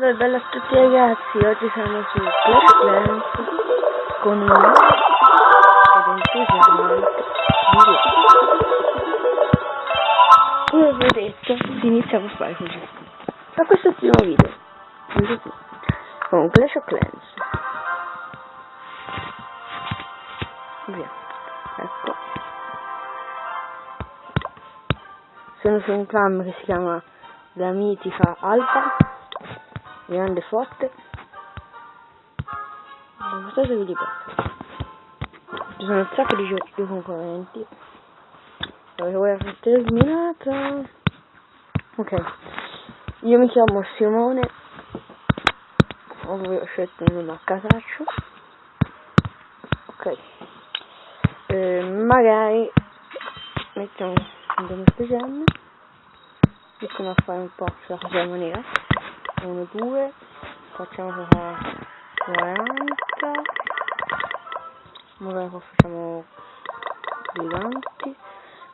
Salve, bella a tutti ragazzi, oggi siamo su Clash Clans con un nuovo ed entusiasmante video. Come avevo detto, si inizia a fare così. Ma questo è il primo video con Clash of Clans. Via, ecco. Sono su un clan che si chiama La Mitica Alba, grande forte. Non so se vi ripeto. Ci sono un sacco di concorrenti. Dove vuoi essere terminata? Ok. Io mi chiamo Simone. Ho scelto un nome a casaccio. Ok. Magari mettiamo un domesticemme. Riusciamo a fare un po' sulla caserma nera. 1, 2, facciamo 40, magari qua facciamo giganti,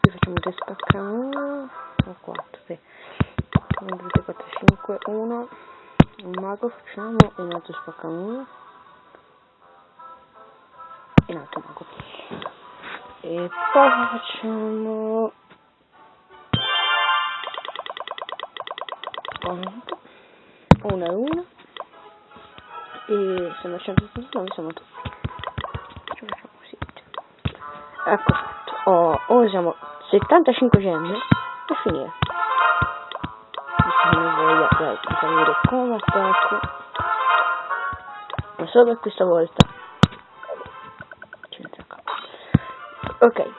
qui facciamo 3 spaccamuro, o 4, 3, 1, 2, 3, 4, 5, 1, un mago facciamo e un altro spaccamuro, e un altro mago, e poi facciamo 40. Una e una, e sono 169, siamo tutti. Ci facciamo così. Ecco fatto. Ora siamo 75 gemme per finire. Non voglio farvi vedere come attacco, ma solo per questa volta. Ok,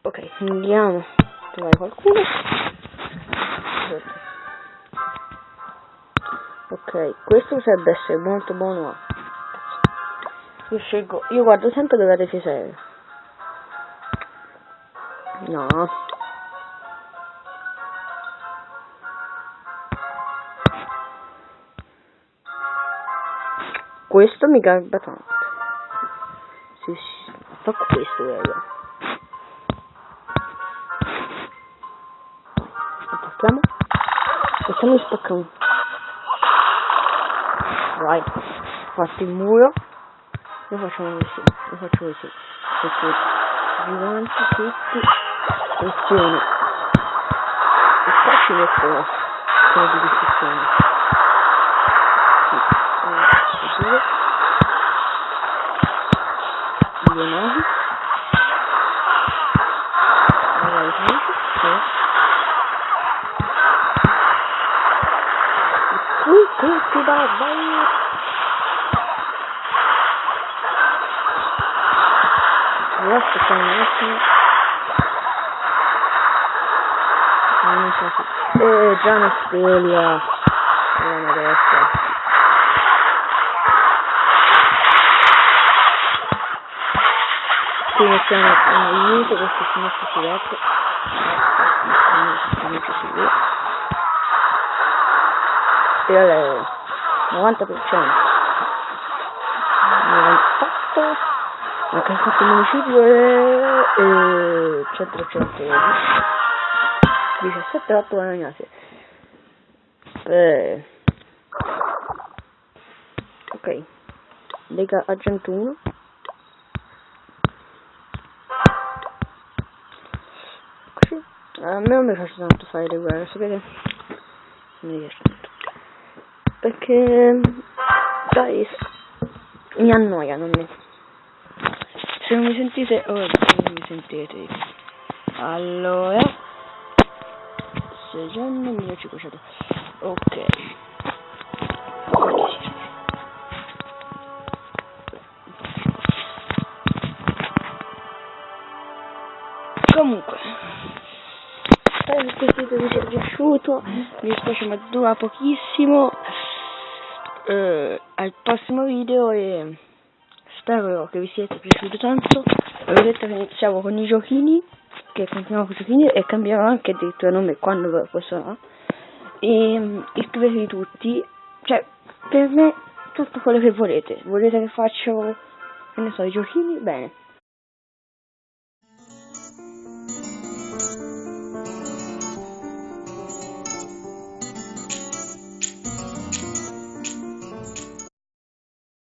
ok, andiamo a trovare qualcuno. Ok, questo potrebbe essere molto buono. Io guardo sempre dove la rete serve. No. Questo mi garba tanto. Sì, fa questo, raga. Attacchiamo. Facciamo il spaccone. Vai, fatti il muro, lo facciamo così, perché giganti tutti, pressione, e qua ci mettono quello di distruzione, sì, 1, 2, 2 navi, magari 20, tutti vai. Adesso c'è un attimo. Non so se... già una stella. Andiamo adesso. Qui mettiamo un aiuto perché si mette su letto. E allora 90%. 98. Anche il fatto il municipio è 100% 17 8 guadagnate. Ok, Lega Agent 1. Così. A me non mi piace tanto fare le guerre, sapete? Non mi piace tanto perché dai, mi annoiano a me. Se non mi sentite, non mi sentite. Allora, se già non mi ho cicciato. Ok. Comunque, spero che questo video vi sia piaciuto. Mi dispiace ma dura pochissimo. Al prossimo video e spero che vi siate piaciuto tanto. Avevo detto che iniziamo con i giochini, che continuiamo con i giochini e cambierò anche addirittura nome quando ve lo posso. E iscrivetevi tutti, cioè per me tutto quello che volete che faccio, che ne so, i giochini, bene.